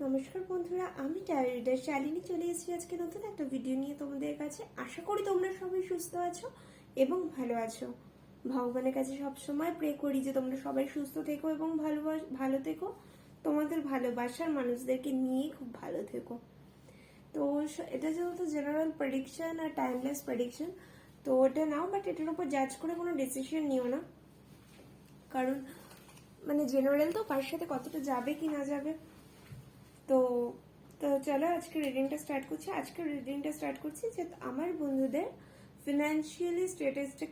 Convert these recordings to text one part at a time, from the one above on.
নমস্কার বন্ধুরা, আমি ট্যারো রিডার শালিনী চলে এসেছি আজকে নতুন একটা ভিডিও নিয়ে তোমাদের কাছে। আশা করি তোমরা সবাই সুস্থ আছো এবং ভালো আছো। ভগবানের কাছে সবসময় প্রে করি যে তোমরা সবাই সুস্থ থেকো এবং ভালো থেকো, তোমাদের ভালোবাসার মানুষদেরকে নিয়ে খুব ভালো থেকো। তো এটা যেহেতু জেনারেল প্রেডিকশন আর টাইমলেস প্রেডিকশন, তো ওটা নাও, বাট এটার উপর জাজ করে কোনো ডিসিশন নিও না, কারণ মানে জেনারেল তো কার সাথে কতটা যাবে কি না যাবে। তো তো চলো আজকে রিডিংটা স্টার্ট করছি যে আমার বন্ধুদের ফিনান্সিয়ালি স্ট্যাটাসটা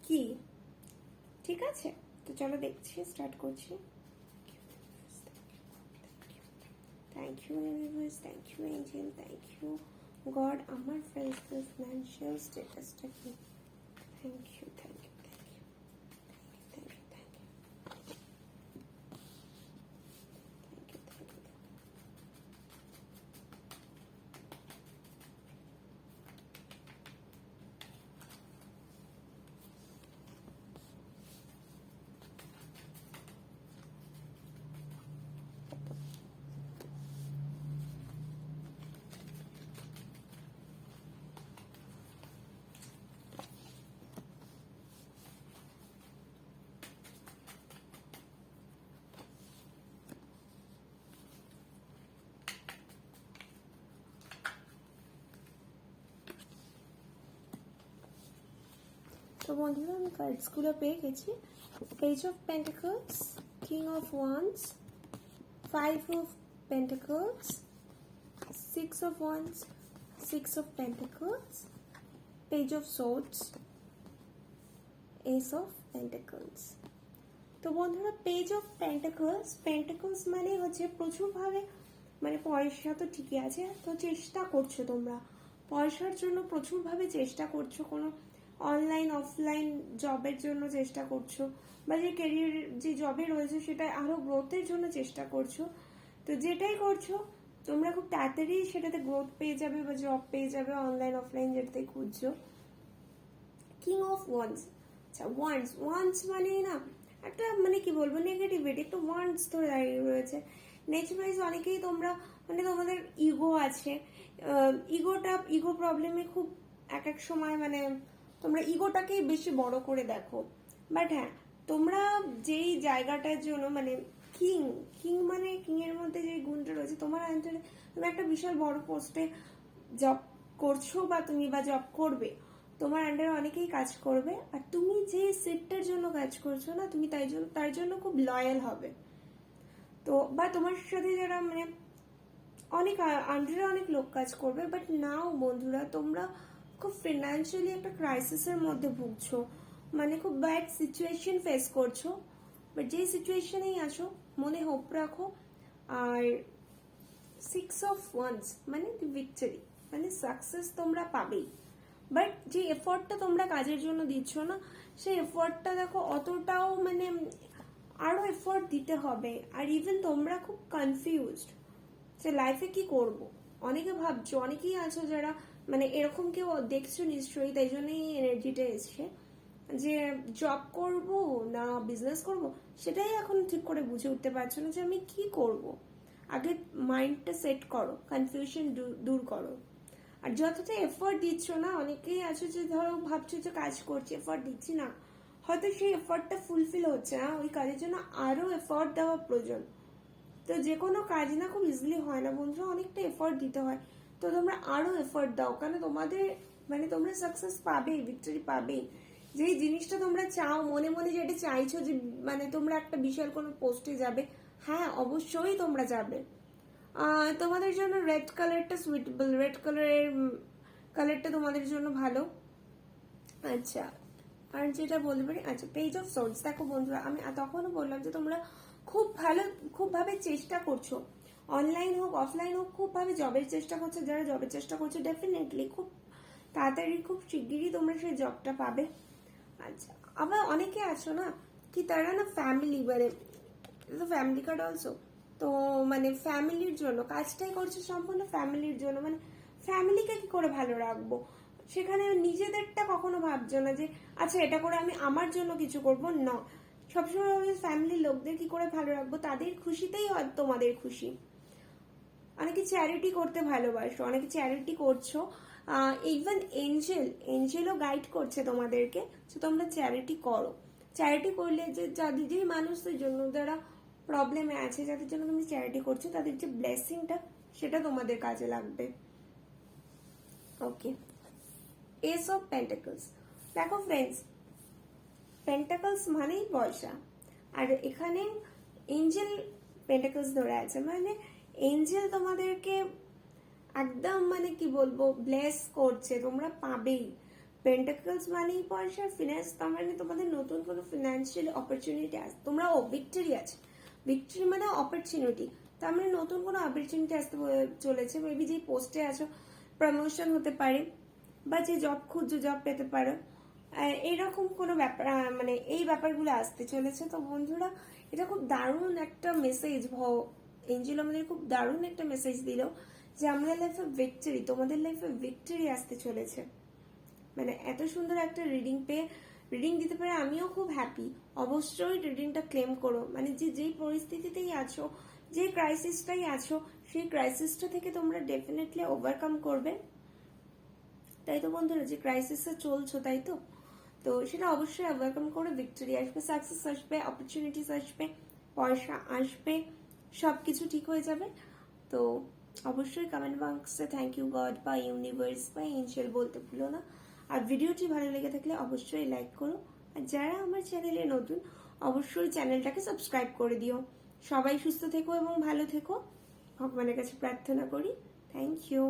কি ঠিক আছে। তো চলো দেখছি, স্টার্ট করছি। Thank you universe, thank you angel, thank you God. আমার ফিনান্সিয়াল স্ট্যাটাসটা কি? Thank you, thank you, thank you, thank you, thank you. তো বন্ধুরা, আমি কার্ডসগুলো পেয়ে গেছি। Page of pentacles, king of wands, five of pentacles, six of wands, six of pentacles, page of swords, ace of pentacles. তো বন্ধুরা, page of pentacles মানে হচ্ছে প্রচুরভাবে, মানে পয়সা তো ঠিকই আছে, তো চেষ্টা করছো তোমরা পয়সার জন্য, প্রচুরভাবে চেষ্টা করছো, কোনো অনলাইন অফলাইন জবের জন্য চেষ্টা করছো, বা যে ক্যারিয়ার যে জবে রয়েছে সেটা আরো গ্রোথের জন্য চেষ্টা করছো। তো যেটাই করছো তোমরা খুব তাড়াতাড়ি সেটাতে গ্রোথ পেয়ে যাবে বা জব পেয়ে যাবে, অনলাইন অফলাইন যেটাতেই খুঁজছো। কিং অফ ওয়ান্স, আচ্ছা ওয়ান্স মানে না একটা, মানে কি বলবো, নেগেটিভিটি, একটু ওয়ান্স ধরে দাঁড়িয়ে রয়েছে। নেচার ওয়াইজ অনেকেই তোমরা, মানে তোমাদের ইগো আছে, ইগো প্রবলেমে খুব এক সময়, মানে তোমরা ইগোটাকেই বেশি বড় করে দেখো। বাট হ্যাঁ, তোমরা যেই জায়গাটার জন্য, মানে কিং মানে কিং এর মধ্যে যে গুণটা রয়েছে তোমার অঞ্চলে, তুমি একটা বিশাল বড় পোস্টে জব করছো বা জব করবে, তোমার আন্ডারে অনেকেই কাজ করবে, আর তুমি যে সিটটার জন্য কাজ করছো না, তুমি তার জন্য খুব লয়াল হবে। তো বা তোমার সাথে যারা, মানে অনেক আন্ডারে অনেক লোক কাজ করবে, বাট নাও বন্ধুরা, তোমরা খুব ফিনান্সিয়ালি একটা ক্রাইসিসের মধ্যে ভুগছো, মানে খুব ব্যাড সিচুয়েশন ফেস করছো। বাট যে সিচুয়েশনেই আছো মনে হোপ রাখো। আর সিক্স অফ ওয়ান্স মানে ভিক্টরি, মানে সাকসেস তোমরা পাবেই। বাট যে এফোর্টটা তোমরা কাজের জন্য দিচ্ছ না, সেই এফোর্টটা দেখো অতটাও, মানে আরো এফোর্ট দিতে হবে। আর ইভেন তোমরা খুব কনফিউজড যে লাইফে কি করব। অনেকে ভাবছো, অনেকেই আছো যারা, মানে এরকম কেউ দেখছো নিশ্চয়ই, তাই জন্যই এনার্জিটা এসছে যে জব করব না বিজনেস করব, সেটাই এখন ঠিক করে বুঝে উঠতে পারছো না যে আমি কি করব। আগে মাইন্ডটা সেট করো, কনফিউশন দূর করো। আর যতটা এফোর্ট দিচ্ছ না, অনেকেই আছে যে ধরো ভাবছো যে কাজ করছি, এফোর্ট দিচ্ছি না, হয়তো সেই এফোর্টটা ফুলফিল হচ্ছে না, ওই কাজের জন্য আরো এফোর্ট দেওয়া প্রয়োজন। তো যে কোনো কাজ না খুব ইজিলি হয় না বন্ধুরা, অনেকটা এফোর্ট দিতে হয়। তো তোমরা আরো এফোর্ট দাও, কারণ তোমাদের, মানে তোমরা সাকসেস পাবেই, ভিক্টরি পাবেই। যেই জিনিসটা তোমরা চাও মনে মনে, যেটা চাইছো যে মানে তোমরা একটা বিশাল কোনো পোস্টে যাবে, হ্যাঁ অবশ্যই তোমরা যাবে। তোমাদের জন্য রেড কালারটা সুইটেবল, রেড কালারটা তোমাদের জন্য ভালো। আচ্ছা, আর যেটা বলতে পারি, আচ্ছা পেজ অফ সোর্ডস, দেখো বন্ধুরা, আমি তখনও বললাম যে তোমরা খুব ভাবে চেষ্টা করছো, অনলাইন হোক অফলাইন হোক, খুব ভাবে জবের চেষ্টা করছো। যারা জবের চেষ্টা করছো ডেফিনেটলি খুব তাড়াতাড়ি, খুব শিগগিরই তোমরা সেই জবটা পাবে। আচ্ছা, আবার অনেকে আছো না কি, তারা না ফ্যামিলি, মানে ফ্যামিলি কার্ড অলসো, তো মানে ফ্যামিলির জন্য কাজটাই করছে, সম্পূর্ণ ফ্যামিলির জন্য, মানে ফ্যামিলিকে কি করে ভালো রাখবো, সেখানে নিজেদেরটা কখনো ভাবছো না যে আচ্ছা এটা করে আমি আমার জন্য কিছু করবো না, সবসময় ফ্যামিলির লোকদের কি করে ভালো রাখবো, তাদের খুশিতেই হয় তোমাদের খুশি। অনেকে চ্যারিটি করতে ভালোবাসো, অনেকে চ্যারিটি করছো, ইভেন এঞ্জেলও গাইড করছে তোমাদেরকে যে তোমরা চ্যারিটি করো। চ্যারিটি করলে যে যাদের যেই মানুষদের জন্য যারা প্রবলেমে আছে, যাদের জন্য তুমি চ্যারিটি করছো, তাদের যে ব্লেসিংটা সেটা তোমাদের কাজে লাগবে। ওকে, এস অফ পেন্টাকলস। দেখো ফ্রেন্ডস, পেন্টাকলস মানেই পয়সা, আর এখানে এঞ্জেল পেন্টাকলস ধরে আছে, মানে এঞ্জেল তোমাদেরকে একদম মানে কি বলবো ব্লেস করছে, তোমরা পাবেই। পেন্টাকলস মানেই পয়সা, ফিনান্স, তার মানে তোমাদের নতুন কোনো ফিনান্সিয়াল অপরচুনিটি আছে, তোমরা ভিক্টরি আছে, ভিক্টরি মানে অপরচুনিটি, তার মানে নতুন কোনো অপরচুনিটি আসতে চলেছে। মেবি যে পোস্টে আছো প্রমোশন হতে পারে, বা যে জব খুঁজছো জব পেতে পারো, এইরকম কোনো ব্যাপার, মানে এই ব্যাপারগুলো আসতে চলেছে। তো বন্ধুরা, এটা খুব দারুণ একটা মেসেজ, এঞ্জেল আমাদের খুব দারুণ একটা মেসেজ দিল যে আমাদের লাইফে ভিক্টরি, তোমাদের লাইফে ভিক্টরি আসতে চলেছে। মানে এত সুন্দর একটা রিডিং দিতে পারে আমিও খুব হ্যাপি। অবশ্যই রিডিংটা ক্লেম করো, মানে যেই পরিস্থিতিতেই আছো, যে ক্রাইসিসটাই আছো, সেই ক্রাইসিসটা থেকে তোমরা ডেফিনেটলি ওভারকাম করবে। তাই তো বন্ধুরা, যে ক্রাইসিসে চলছো, তাই তো, তো সেটা অবশ্যই ওভারকাম করে ভিক্টরি আসবে, সাকসেস আসবে, অপরচুনিটিস আসবে, পয়সা আসবে, সবকিছু ঠিক হয়ে যাবে। তো অবশ্যই কমেন্ট বক্সে থ্যাংক ইউ গড বা ইউনিভার্স বা এঞ্জেল বলতে ভুলো না। আর ভিডিওটি ভালো লেগে থাকলে অবশ্যই লাইক করো, আর যারা আমার চ্যানেলে নতুন অবশ্যই চ্যানেলটাকে সাবস্ক্রাইব করে দিও। সবাই সুস্থ থেকো এবং ভালো থেকো, ভগবানের কাছে প্রার্থনা করি। Thank you.